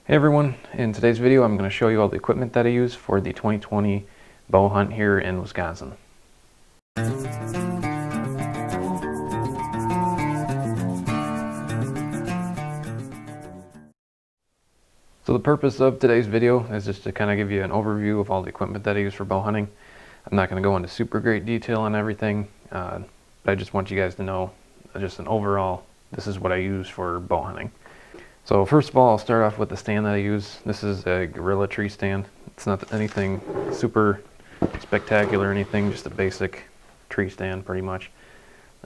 Hey everyone, in today's video I'm going to show you all the equipment that I use for the 2020 bow hunt here in Wisconsin. So the purpose of today's video is just to kind of give you an overview of all the equipment that I use for bow hunting. I'm not going to go into super great detail on everything, but I just want you guys to know just an overall, this is what I use for bow hunting. So first of all, I'll start off with the stand that I use. This is a Gorilla tree stand. It's not anything super spectacular or anything, just a basic tree stand pretty much.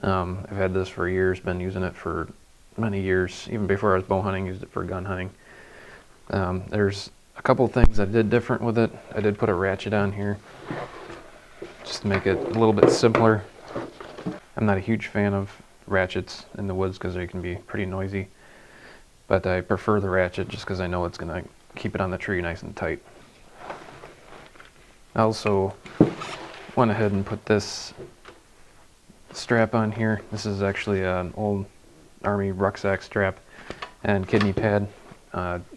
I've had this for years, been using it for many years. Even before I was bow hunting, used it for gun hunting. There's a couple of things I did different with it. I did put a ratchet on here just to make it a little bit simpler. I'm not a huge fan of ratchets in the woods because they can be pretty noisy. But I prefer the ratchet just because I know it's going to keep it on the tree nice and tight. I also went ahead and put this strap on here. This is actually an old Army rucksack strap and kidney pad.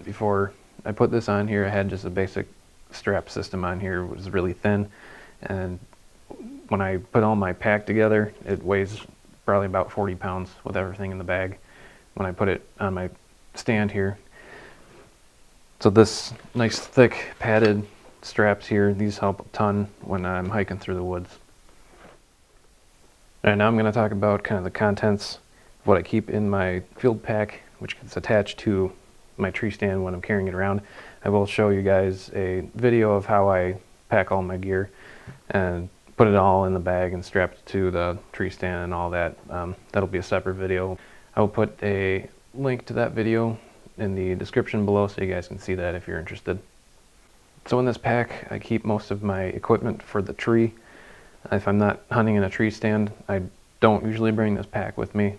Before I put this on here, I had just a basic strap system on here. It was really thin, and when I put all my pack together, it weighs probably about 40 pounds with everything in the bag when I put it on my stand here. So this nice thick padded straps here, these help a ton when I'm hiking through the woods. Alright, now I'm going to talk about kind of the contents of what I keep in my field pack, which gets attached to my tree stand when I'm carrying it around. I will show you guys a video of how I pack all my gear and put it all in the bag and strap it to the tree stand and all that. That'll be a separate video. I will put a link to that video in the description below so you guys can see that if you're interested. So in this pack I keep most of my equipment for the tree. If I'm not hunting in a tree stand, I don't usually bring this pack with me.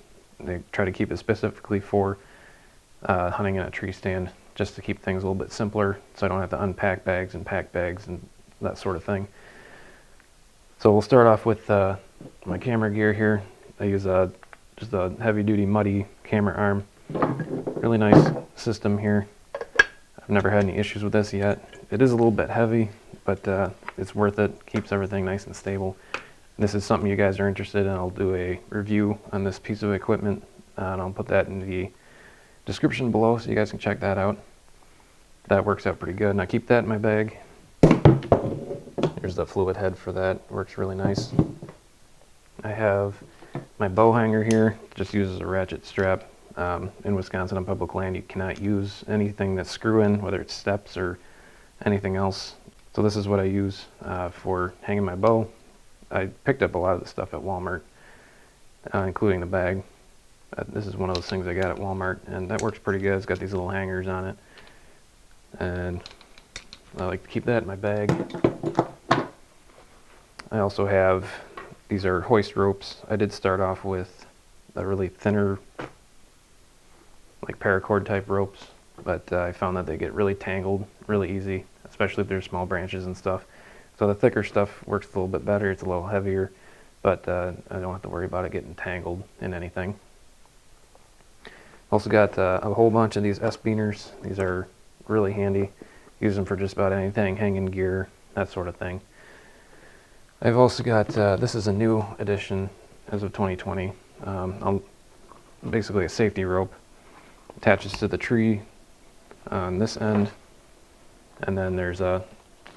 I try to keep it specifically for hunting in a tree stand, just to keep things a little bit simpler so I don't have to unpack bags and pack bags and that sort of thing. So we'll start off with my camera gear here. I use just a heavy duty muddy camera arm. Really nice system here. I've never had any issues with this yet. It is a little bit heavy, but it's worth it. Keeps everything nice and stable. This is something you guys are interested in. I'll do a review on this piece of equipment, and I'll put that in the description below so you guys can check that out. That works out pretty good, and I keep that in my bag. There's the fluid head for that. Works really nice. I have my bow hanger here. Just uses a ratchet strap. In Wisconsin on public land you cannot use anything that's screw-in, whether it's steps or anything else. So this is what I use for hanging my bow. I picked up a lot of the stuff at Walmart, including the bag. This is one of those things I got at Walmart, and that works pretty good. It's got these little hangers on it, and I like to keep that in my bag. I also have, these are hoist ropes. I did start off with a really thinner, like paracord type ropes, but I found that they get really tangled really easy, especially if there's small branches and stuff. So the thicker stuff works a little bit better. It's a little heavier, but I don't have to worry about it getting tangled in anything. Also got a whole bunch of these S-beaners. These are really handy. Use them for just about anything, hanging gear, that sort of thing. I've also got, this is a new addition as of 2020, basically a safety rope. Attaches to the tree on this end, and then there's a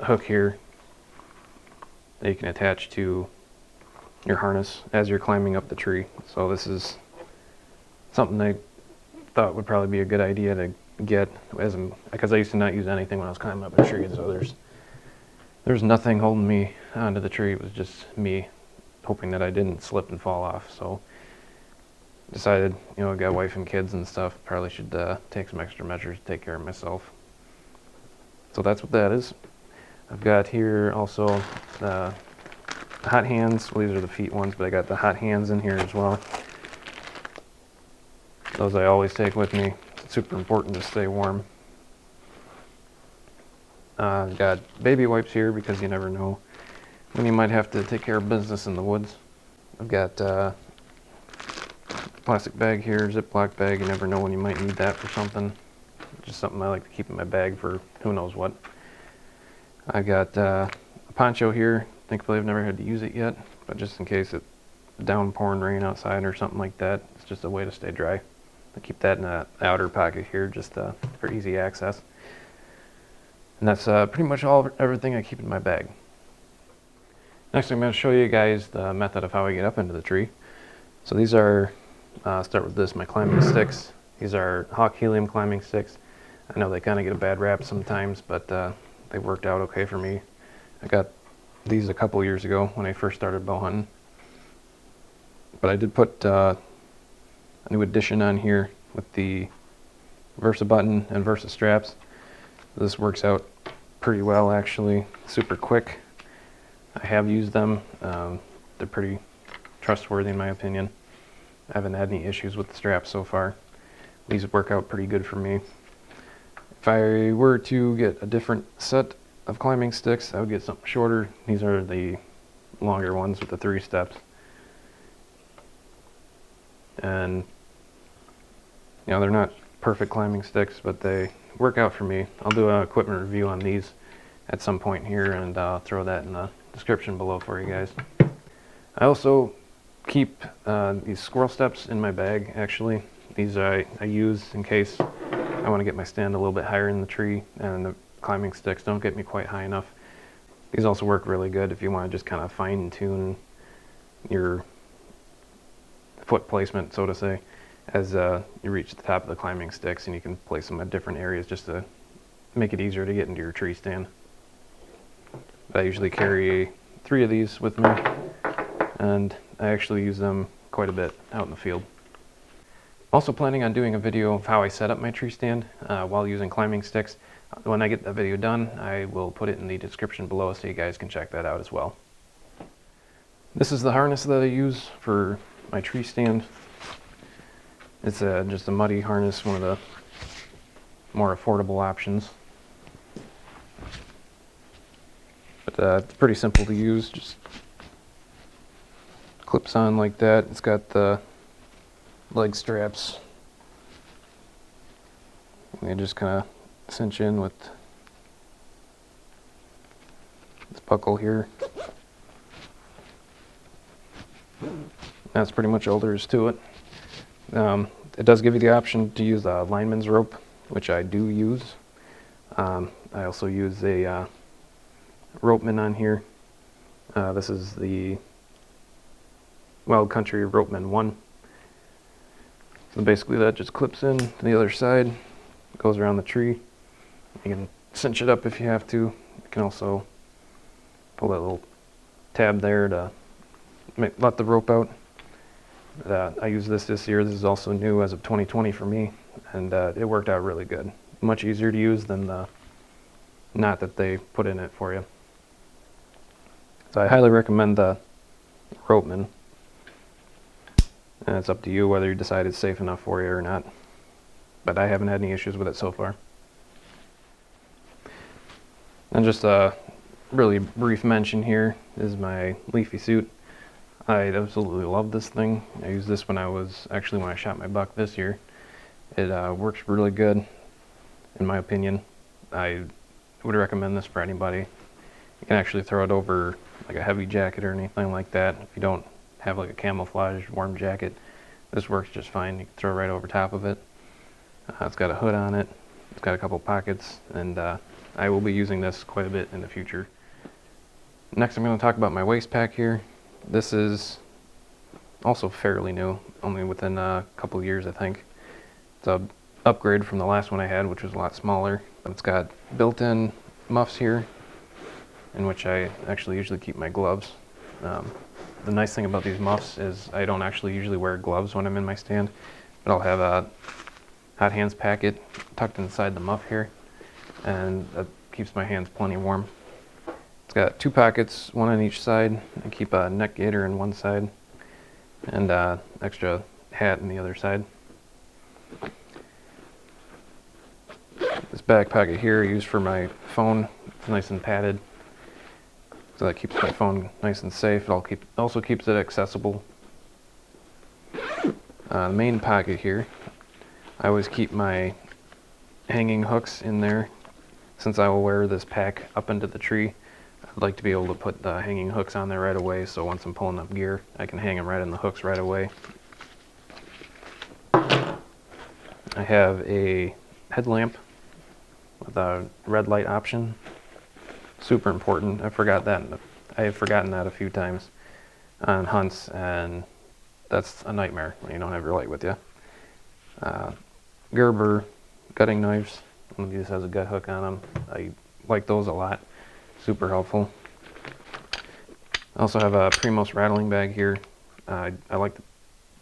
hook here that you can attach to your harness as you're climbing up the tree. So this is something I thought would probably be a good idea to get, because I used to not use anything when I was climbing up a tree, so there's nothing holding me onto the tree. It was just me hoping that I didn't slip and fall off. So decided, you know, I got a wife and kids and stuff, probably should take some extra measures to take care of myself. So that's what that is. I've got here also hot hands. Well, these are the feet ones, but I got the hot hands in here as well. Those I always take with me. It's super important to stay warm. I've got baby wipes here because you never know when you might have to take care of business in the woods. I've got plastic bag here, Ziploc bag. You never know when you might need that for something. just something I like to keep in my bag for who knows what. I got a poncho here. Thankfully I've never had to use it yet, but just in case it's downpouring rain outside or something like that, it's just a way to stay dry. I keep that in the outer pocket here just for easy access. And that's pretty much everything I keep in my bag. Next I'm going to show you guys the method of how I get up into the tree. So these are, start with this, my climbing sticks. These are Hawk Helium climbing sticks. I know they kind of get a bad rap sometimes, but they worked out okay for me. I got these a couple years ago when I first started bow hunting. But I did put a new addition on here with the Versa button and Versa straps. This works out pretty well actually, super quick. I have used them. They're pretty trustworthy in my opinion. I haven't had any issues with the straps so far. These work out pretty good for me. If I were to get a different set of climbing sticks, I would get something shorter. These are the longer ones with the 3 steps. And you know, they're not perfect climbing sticks, but they work out for me. I'll do an equipment review on these at some point here, and I'll throw that in the description below for you guys. I also keep these squirrel steps in my bag actually. These I use in case I want to get my stand a little bit higher in the tree and the climbing sticks don't get me quite high enough. These also work really good if you want to just kind of fine tune your foot placement, so to say, as you reach the top of the climbing sticks, and you can place them at different areas just to make it easier to get into your tree stand. I usually carry 3 of these with me, and I actually use them quite a bit out in the field. Also planning on doing a video of how I set up my tree stand while using climbing sticks. When I get that video done, I will put it in the description below so you guys can check that out as well. This is the harness that I use for my tree stand. It's just a muddy harness, one of the more affordable options. But it's pretty simple to use, just clips on like that. It's got the leg straps. And they just kind of cinch in with this buckle here. That's pretty much all there is to it. It does give you the option to use a lineman's rope, which I do use. I also use a ropeman on here. This is the Wild Country Ropeman 1. So basically that just clips in to the other side, goes around the tree. You can cinch it up if you have to. You can also pull that little tab there to let the rope out. I used this year. This is also new as of 2020 for me, and it worked out really good. Much easier to use than the knot that they put in it for you. So I highly recommend the ropeman. And it's up to you whether you decide it's safe enough for you or not. But I haven't had any issues with it so far. And just a really brief mention here is my leafy suit. I absolutely love this thing. I used this when I shot my buck this year. It works really good, in my opinion. I would recommend this for anybody. You can actually throw it over like a heavy jacket or anything like that. If you don't have like a camouflage warm jacket, this works just fine. You can throw it right over top of it. It's got a hood on it. It's got a couple pockets, and I will be using this quite a bit in the future. Next I'm going to talk about my waist pack here. This is also fairly new, only within a couple years I think. It's an upgrade from the last one I had, which was a lot smaller. It's got built-in muffs here, in which I actually usually keep my gloves. The nice thing about these muffs is I don't actually usually wear gloves when I'm in my stand, but I'll have a hot hands packet tucked inside the muff here, and that keeps my hands plenty warm. It's got 2 pockets, one on each side. I keep a neck gaiter in one side and extra hat in the other side. This back pocket here I use for my phone. It's nice and padded, so that keeps my phone nice and safe. It also keeps it accessible. The main pocket here, I always keep my hanging hooks in there. Since I will wear this pack up into the tree, I'd like to be able to put the hanging hooks on there right away, so once I'm pulling up gear, I can hang them right in the hooks right away. I have a headlamp with a red light option. Super important. I have forgotten that a few times on hunts, and that's a nightmare when you don't have your light with you. Gerber gutting knives. One of these has a gut hook on them. I like those a lot. Super helpful. I also have a Primos rattling bag here. I like to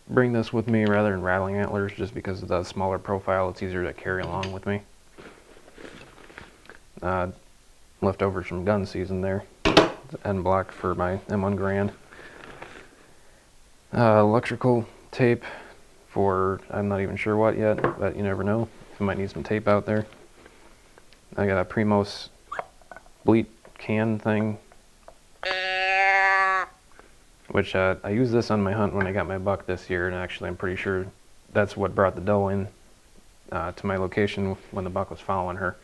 bring this with me rather than rattling antlers, just because of the smaller profile. It's easier to carry along with me. Leftovers from gun season there. The end block for my M1 Grand. Electrical tape for I'm not even sure what yet, but you never know. I might need some tape out there. I got a Primos bleat can thing, which I used this on my hunt when I got my buck this year, and actually I'm pretty sure that's what brought the doe in to my location when the buck was following her.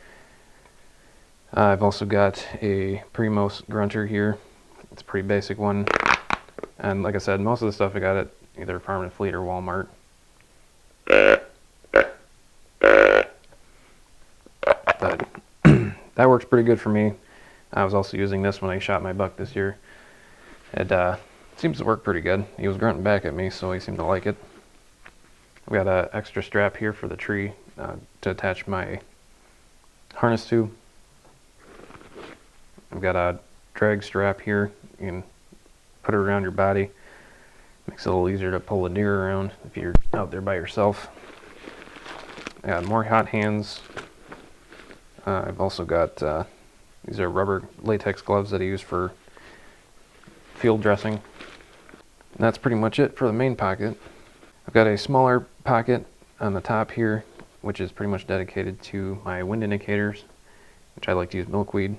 I've also got a Primos grunter here. It's a pretty basic one, and like I said, most of the stuff I got at either Farm and Fleet or Walmart. But that works pretty good for me. I was also using this when I shot my buck this year. It seems to work pretty good. He was grunting back at me, so he seemed to like it. We got an extra strap here for the tree to attach my harness to. I've got a drag strap here. You can put it around your body. Makes it a little easier to pull the deer around if you're out there by yourself. I got more hot hands. I've also got these are rubber latex gloves that I use for field dressing. And that's pretty much it for the main pocket. I've got a smaller pocket on the top here, which is pretty much dedicated to my wind indicators, which I like to use milkweed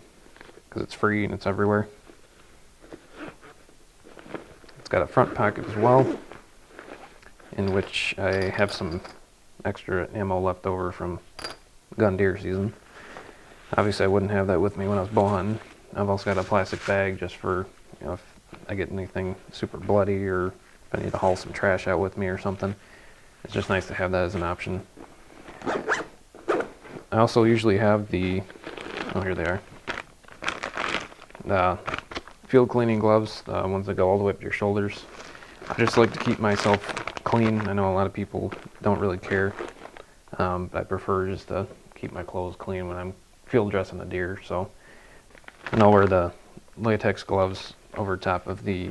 because it's free and it's everywhere. It's got a front pocket as well, in which I have some extra ammo left over from gun deer season. Obviously I wouldn't have that with me when I was bow hunting. I've also got a plastic bag just for, you know, if I get anything super bloody or if I need to haul some trash out with me or something. It's just nice to have that as an option. I also usually have oh, here they are. The field cleaning gloves, the ones that go all the way up to your shoulders. I just like to keep myself clean. I know a lot of people don't really care, but I prefer just to keep my clothes clean when I'm field dressing a deer. So, and I'll wear the latex gloves over top of the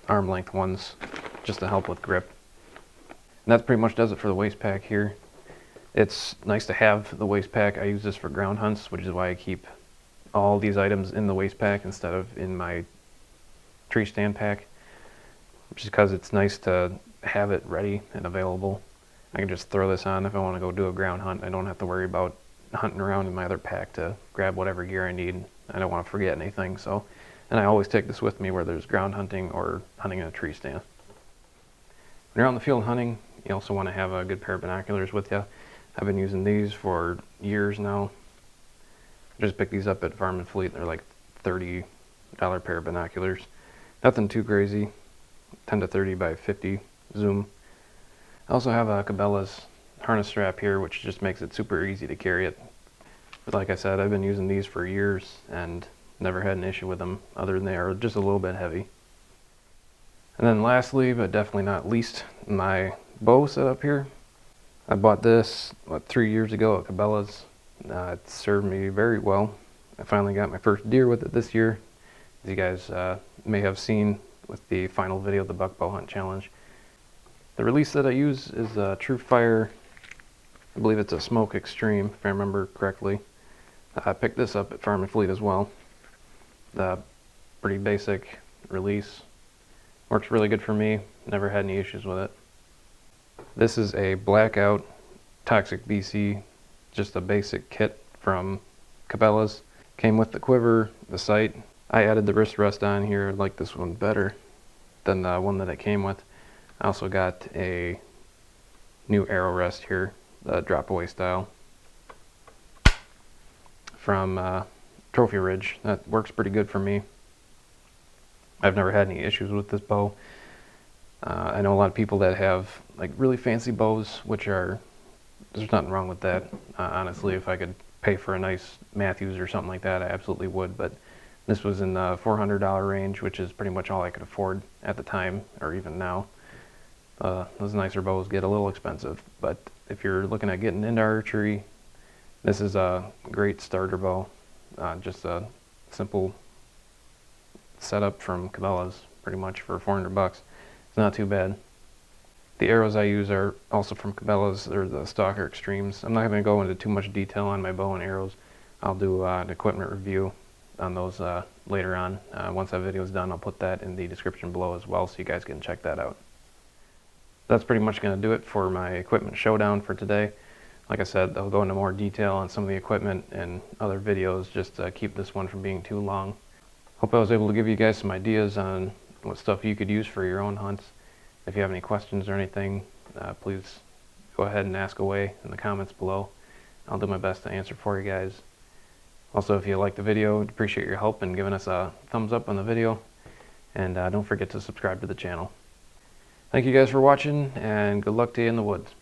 arm length ones just to help with grip. And that pretty much does it for the waist pack here. It's nice to have the waist pack. I use this for ground hunts, which is why I keep all these items in the waist pack instead of in my tree stand pack, which is because it's nice to have it ready and available. I can just throw this on if I want to go do a ground hunt. I don't have to worry about hunting around in my other pack to grab whatever gear I need. I don't want to forget anything, so, and I always take this with me whether it's ground hunting or hunting in a tree stand. When you're out in the field hunting, you also want to have a good pair of binoculars with you. I've been using these for years now. I just picked these up at Farm and Fleet. They're like $30 pair of binoculars. Nothing too crazy. 10 to 30 by 50 zoom. I also have a Cabela's harness strap here, which just makes it super easy to carry it. But like I said, I've been using these for years and never had an issue with them, other than they are just a little bit heavy. And then lastly, but definitely not least, my bow setup here. I bought this, 3 years ago at Cabela's. It served me very well. I finally got my first deer with it this year, as you guys may have seen with the final video of the Buck Bow Hunt Challenge. The release that I use is a True Fire, I believe it's a Smoke Extreme, if I remember correctly. I picked this up at Farm and Fleet as well. The pretty basic release. Works really good for me, never had any issues with it. This is a Blackout Toxic BC, just a basic kit from Cabela's. Came with the quiver, the sight. I added the wrist rest on here. I like this one better than the one that it came with. I also got a new arrow rest here, the drop away style. from Trophy Ridge. That works pretty good for me. I've never had any issues with this bow. I know a lot of people that have like really fancy bows, which are, there's nothing wrong with that. Honestly, if I could pay for a nice Matthews or something like that, I absolutely would. But this was in the $400 range, which is pretty much all I could afford at the time, or even now. Those nicer bows get a little expensive, but if you're looking at getting into archery, this is a great starter bow. Just a simple setup from Cabela's, pretty much for 400 bucks. It's not too bad. The arrows I use are also from Cabela's. They're the Stalker Extremes. I'm not going to go into too much detail on my bow and arrows. I'll do an equipment review on those later on. Once that video is done, I'll put that in the description below as well, so you guys can check that out. That's pretty much going to do it for my equipment showdown for today. Like I said, I'll go into more detail on some of the equipment and other videos just to keep this one from being too long. Hope I was able to give you guys some ideas on what stuff you could use for your own hunts. If you have any questions or anything, please go ahead and ask away in the comments below. I'll do my best to answer for you guys. Also, if you like the video, I'd appreciate your help in giving us a thumbs up on the video. And don't forget to subscribe to the channel. Thank you guys for watching, and good luck to you in the woods.